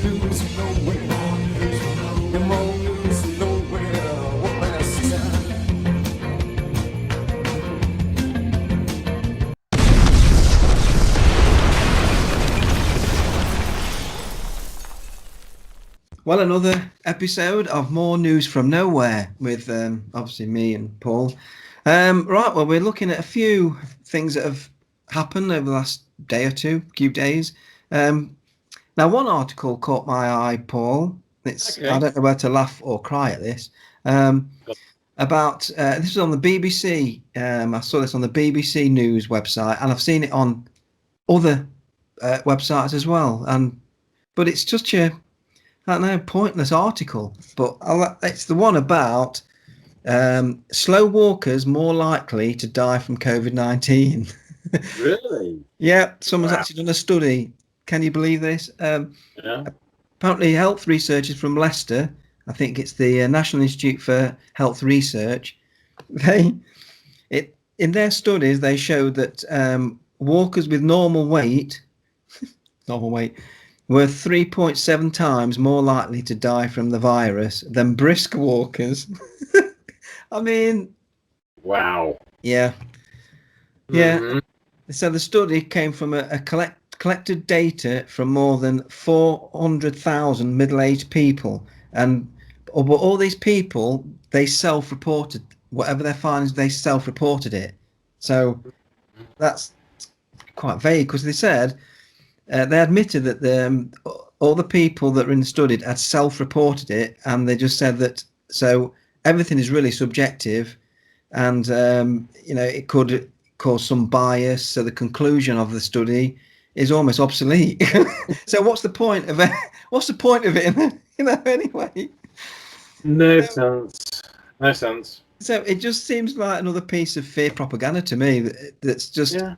news from nowhere. The more news from nowhere. What can I say? Well, another episode of More News from Nowhere with obviously me and Paul. Right, well, we're looking at a few things that have happened over the last day or two, few days. Now, one article caught my eye, Paul. It's Okay. I don't know whether to laugh or cry at this. About this is on the BBC. I saw this on the BBC News website, and I've seen it on other websites as well. But it's just I don't know, pointless article. But it's the one about slow walkers more likely to die from COVID-19. Really? Yeah, someone's Wow. actually done a study. Can you believe this? Yeah. Apparently, health researchers from Leicester, I think it's the National Institute for Health Research, in their studies they showed that walkers with normal weight were 3.7 times more likely to die from the virus than brisk walkers. I mean, Wow. yeah. Mhm. So the study came from a collected data from more than 400,000 middle-aged people, and all these people, they self-reported whatever their findings. They self-reported it, so that's quite vague because they said they admitted that all the people that were in the study had self-reported it, and they just said that so everything is really subjective, and it could cause some bias. So the conclusion of the study is almost obsolete. So what's the point of it? What's the point of it? Anyway. No sense. No sense. So it just seems like another piece of fear propaganda to me. That's just Yeah.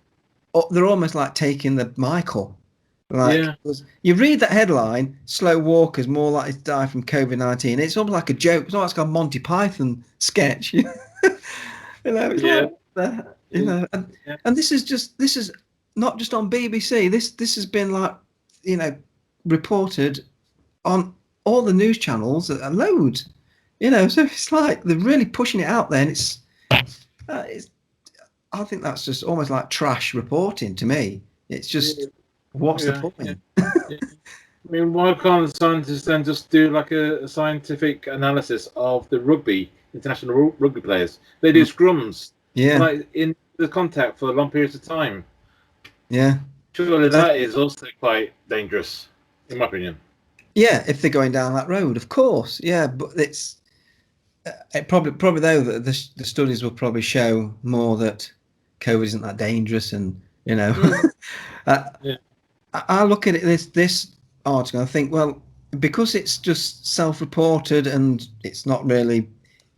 they're almost like taking the Michael. Like, Yeah. you read that headline, slow walkers more likely to die from COVID-19. It's almost like a joke. It's almost like a Monty Python sketch. It's Yeah. like that, Yeah. and this is not just on BBC. This has been like, reported on all the news channels and loads. So it's like they're really pushing it out there, and it's I think that's just almost like trash reporting to me. It's just, what's the point? Yeah. I mean, why can't scientists then just do like a scientific analysis of the international rugby players? They do scrums, Yeah, like in the contact for long periods of time. yeah, Surely that is also quite dangerous, in my opinion. yeah. If they're going down that road, of course, yeah. But it probably though that the studies will probably show more that COVID isn't that dangerous, and Yeah. I look at it this article. I think, well, because it's just self-reported and it's not really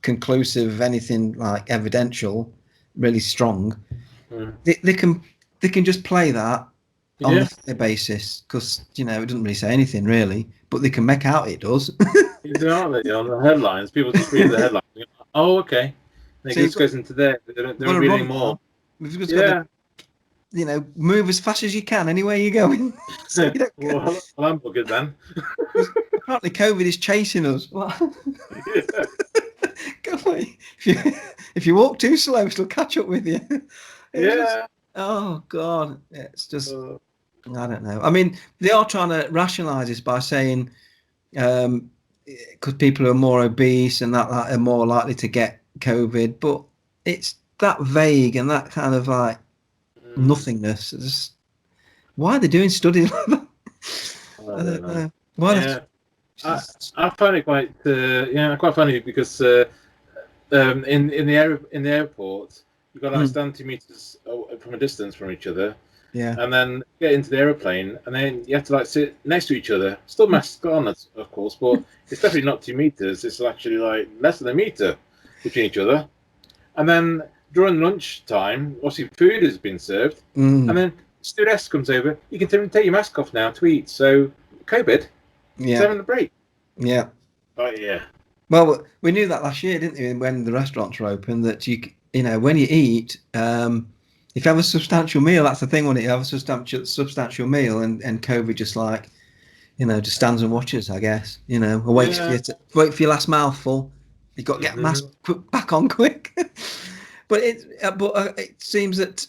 conclusive of anything like evidential, really strong. They can just play that on the basis because it doesn't really say anything really, but they can make out it does. Exactly. On the headlines, people just read the headlines. And go, oh, okay. And it So just goes into there. They don't read any more. We've just got to, move as fast as you can anywhere you're going. So you don't go. Well, I'm good then. Apparently, COVID is chasing us. Yeah. Go away. If you walk too slow, it'll catch up with you. Oh God, it's just I don't know. I mean, they are trying to rationalise this by saying because people who are more obese and that are more likely to get COVID, but it's that vague and that kind of like nothingness. It's just, why are they doing studies like that? I don't know. Why? I find it quite quite funny because in the airport you've got to stand 2 meters from a distance from each other. Yeah. And then get into the aeroplane, and then you have to like sit next to each other. Still masks on, of course, but it's definitely not 2 meters. It's actually like less than a meter between each other. And then during lunch time, obviously food has been served, and then stewardess comes over. You can take your mask off now to eat. So COVID, it's having a break. Yeah. But yeah. Well, we knew that last year, didn't we? When the restaurants were open, that when you eat, if you have a substantial meal, that's the thing. When you have a substantial meal, and COVID just like just stands and watches, I guess. Waits for you to wait for your last mouthful. You've got to get mask back on quick. But it seems that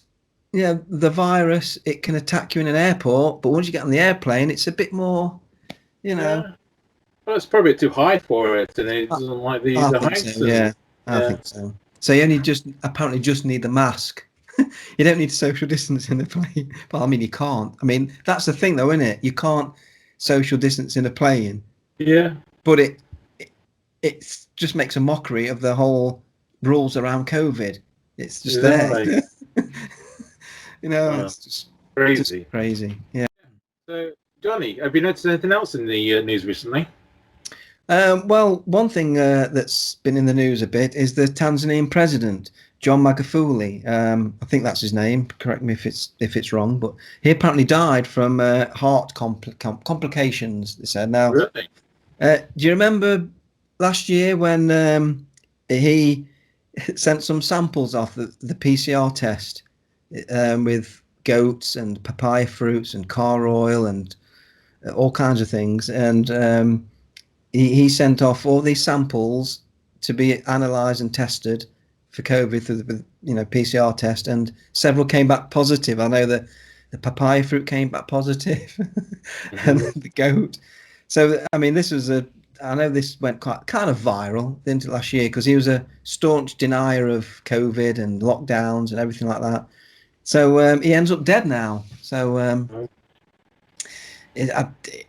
the virus, it can attack you in an airport, but once you get on the airplane, it's a bit more, Well, it's probably too high for it, and it doesn't like the heights. So, yeah, I think so. So you only apparently just need the mask. You don't need social distance in the plane. But I mean, you can't. I mean, that's the thing, though, isn't it? You can't social distance in a plane. Yeah. But it just makes a mockery of the whole rules around COVID. It's just there. Right. It's just crazy. Just crazy. Yeah. So, Johnny, have you noticed anything else in the news recently? Well, one thing that's been in the news a bit is the Tanzanian president, John Magufuli. I think that's his name. Correct me if it's wrong, but he apparently died from heart complications. They said. Now, really? Do you remember last year when he sent some samples off the PCR test with goats and papaya fruits and car oil and all kinds of things, and he sent off all these samples to be analysed and tested for COVID through the PCR test, and several came back positive. I know the papaya fruit came back positive, and the goat. So I mean, I know this went kind of viral into last year because he was a staunch denier of COVID and lockdowns and everything like that. So he ends up dead now. So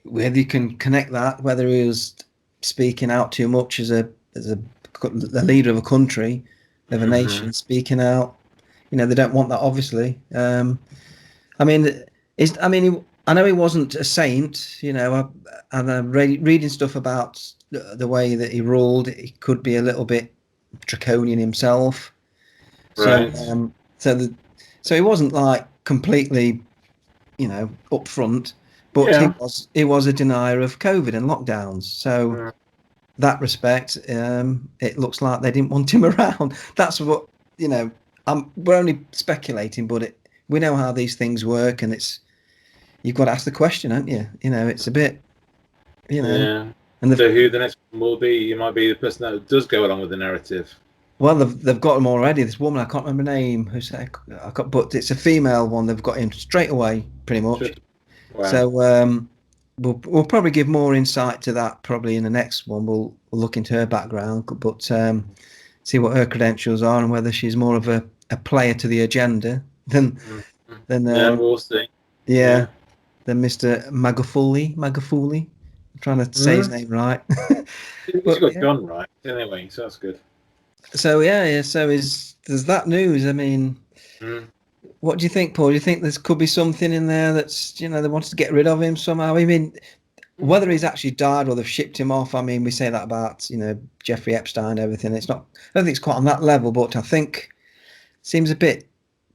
whether you can connect that, whether he was speaking out too much as a leader of a country, of a nation, speaking out, they don't want that, obviously. I know he wasn't a saint, and I'm reading stuff about the way that he ruled. He could be a little bit draconian himself. Right. So he wasn't like completely, upfront, but he was a denier of COVID and lockdowns. So that respect, it looks like they didn't want him around. That's what we're only speculating, but we know how these things work, and you've got to ask the question, haven't you? It's a bit, Yeah. And so who the next one will be? You might be the person that does go along with the narrative. Well, they've got him already. This woman, I can't remember her name, but it's a female one. They've got him straight away, pretty much. Sure. Wow. So we'll probably give more insight to that probably in the next one. We'll look into her background, but see what her credentials are and whether she's more of a player to the agenda than we'll see. Yeah. Than Mr. Magufuli. I'm trying to say his name right. He's got John right anyway, so that's good. So so there's that news. I mean, what do you think, Paul? Do you think there could be something in there that's they wanted to get rid of him somehow? I mean, whether he's actually died or they've shipped him off. I mean, we say that about Jeffrey Epstein and everything. It's not. I don't think it's quite on that level, but I think it seems a bit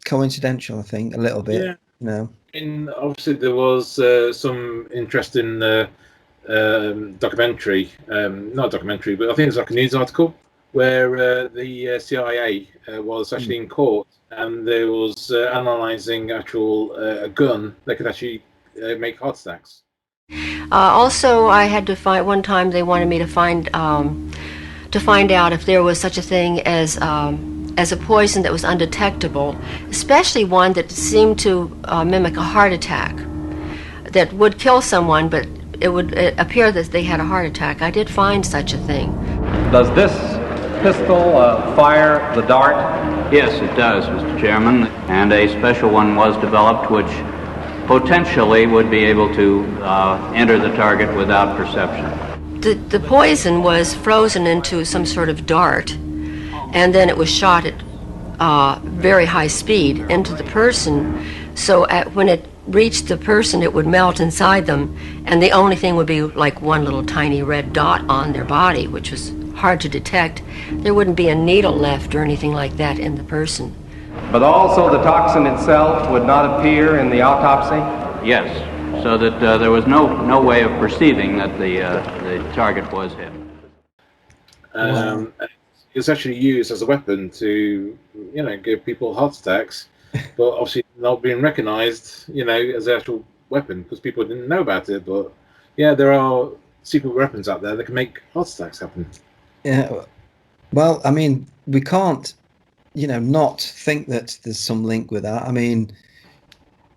coincidental. I think a little bit. Yeah. And obviously there was some interesting documentary, not documentary, but I think it's like a news article where the CIA was actually in court, and they was analysing a gun that could actually make heart attacks. Also, I had to find one time. They wanted me to find out if there was such a thing as a poison that was undetectable, especially one that seemed to mimic a heart attack, that would kill someone, but it would appear that they had a heart attack. I did find such a thing. Does this pistol fire the dart? Yes, it does, Mr. Chairman, and a special one was developed which potentially would be able to enter the target without perception. The poison was frozen into some sort of dart, and then it was shot at very high speed into the person. So when it reached the person, it would melt inside them, and the only thing would be like one little tiny red dot on their body, which was hard to detect. There wouldn't be a needle left or anything like that in the person. But also the toxin itself would not appear in the autopsy? Yes, so that there was no way of perceiving that the target was hit. It was actually used as a weapon to, give people heart attacks, but obviously not being recognised, as an actual weapon because people didn't know about it. But yeah, there are secret weapons out there that can make heart attacks happen. Yeah. Well, I mean, we can't, not think that there's some link with that. I mean,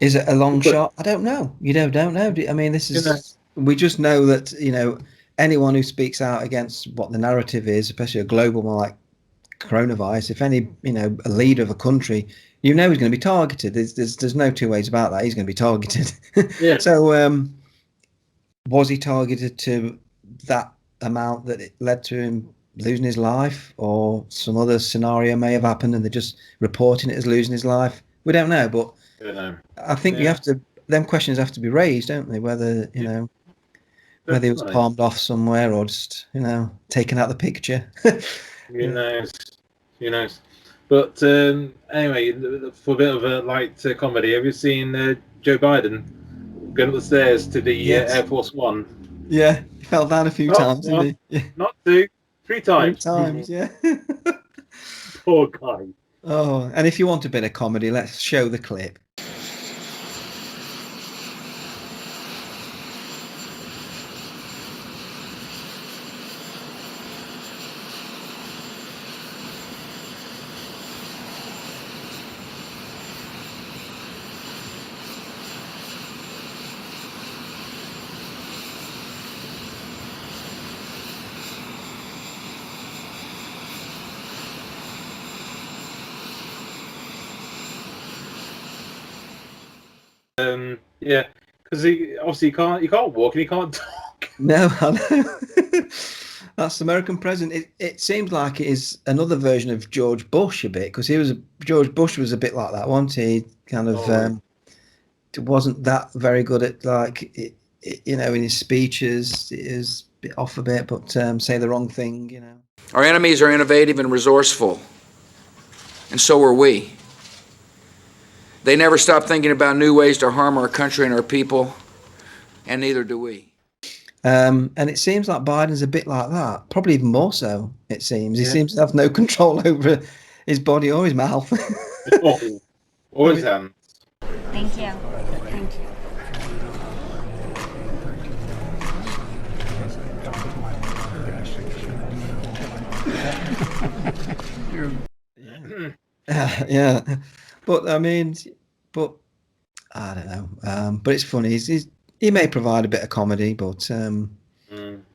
is it a long But shot? I don't know. Don't know. I mean, this you know, is, we just know that, anyone who speaks out against what the narrative is, especially a global one like coronavirus, if any, a leader of a country, he's going to be targeted. There's no two ways about that. He's going to be targeted. yeah, So, was he targeted to that amount that it led to him losing his life, or some other scenario may have happened and they're just reporting it as losing his life? We don't know, but you know, I think you yeah, have to. Them questions have to be raised, don't they? Whether whether he was definitely. palmed off somewhere or just taken out the picture. Who knows? Who knows? But anyway, for a bit of a light comedy, have you seen Joe Biden going up the stairs to the Yes. Air Force One? Yeah, he fell down a few Not times, didn't one, he? Yeah, not two, three 3 times. times. Yeah. Poor guy. Oh, and if you want a bit of comedy, let's show the clip. Yeah, because he obviously he can't walk and he can't talk. No, I know. That's the American president. It seems like it is another version of George Bush a bit, because George Bush was a bit like that, wasn't he? Kind of wasn't that very good at in his speeches. It is a bit off a bit, but say the wrong thing. Our enemies are innovative and resourceful, and so are we. They never stop thinking about new ways to harm our country and our people, and neither do we. And it seems like Biden's a bit like that, probably even more so, it seems. He Yeah. seems to have no control over his body or his mouth. Oh, or his hands. Thank you. Thank you. Yeah. But I mean, I don't know. But it's funny. He may provide a bit of comedy, but I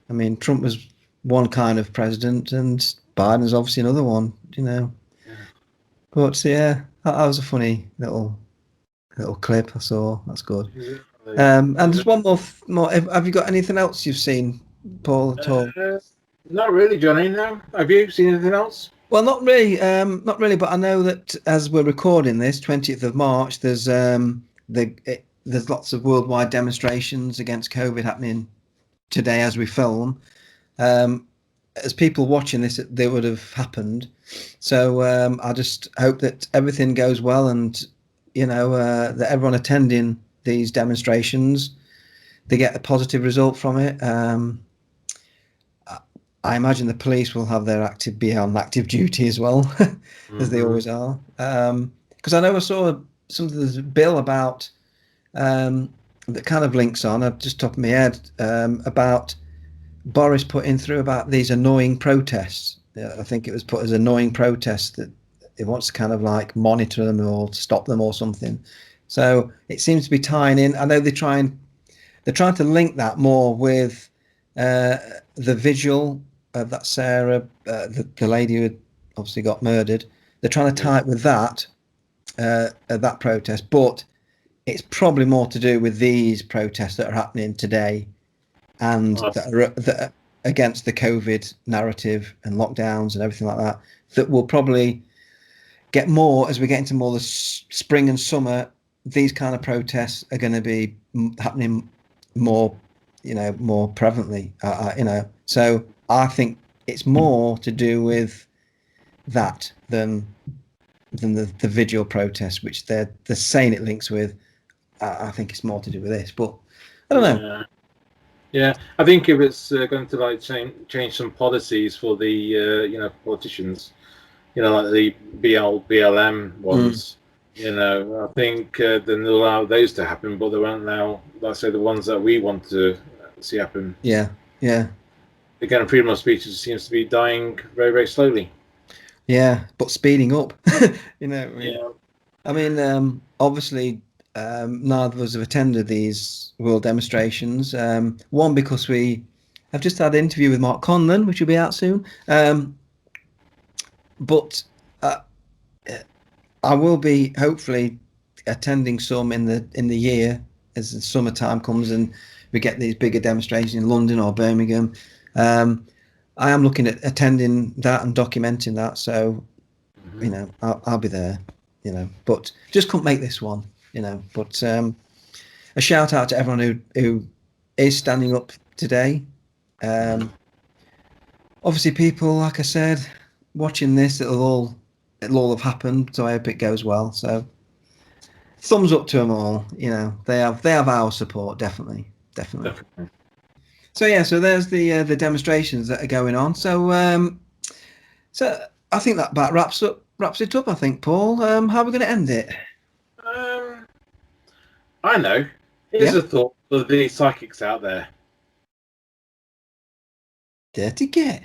mean, Trump was one kind of president, and Biden's obviously another one. Yeah. But yeah, that was a funny little clip I saw. That's good. Exactly. And there's one more. Have you got anything else you've seen, Paul, at all? Not really, Johnny. No. Have you seen anything else? Well, not really. Not really. But I know that as we're recording this, 20th of March, there's lots of worldwide demonstrations against COVID happening today as we film. As people watching this, they would have happened. So I just hope that everything goes well, and that everyone attending these demonstrations, they get a positive result from it. I imagine the police will have their be on active duty as well, as they always are. Because I know I saw something, there's a bill about that kind of links on, just top of my head, about Boris putting through about these annoying protests. I think it was put as annoying protests, that it wants to kind of like monitor them or stop them or something. So it seems to be tying in. I know they're trying to link that more with the vigil of that Sarah, the lady who had obviously got murdered. They're trying to tie it with that protest, but it's probably more to do with these protests that are happening today, and that are against the COVID narrative and lockdowns and everything like that. That will probably get more as we get into more the spring and summer. These kind of protests are going to be happening more, more prevalently. So I think it's more to do with that than the vigil protest, which they're saying it links with. I think it's more to do with this, but I don't know. Yeah, I think if it's going to like change some policies for the politicians, like the BLM ones, I think then they'll allow those to happen, but they won't allow, let's say, the ones that we want to see happen. Yeah, yeah, Again, freedom of speech seems to be dying very, very slowly. yeah. But speeding up, you know. Yeah. Obviously, neither of us have attended these world demonstrations. One because we have just had an interview with Mark Conlon, which will be out soon. But I will be hopefully attending some in the year as the summertime comes and we get these bigger demonstrations in London or Birmingham. I am looking at attending that and documenting that, so you know I'll be there. You know, but just couldn't make this one. You know, but a shout out to everyone who is standing up today. Obviously, people, like I said, watching this, it'll all have happened. So I hope it goes well. So thumbs up to them all. You know, they have our support, definitely. So yeah, so there's the demonstrations that are going on. So so I think that about wraps it up. I think, Paul. How are we going to end it? I know. Here's a thought for the psychics out there. Dirty Git.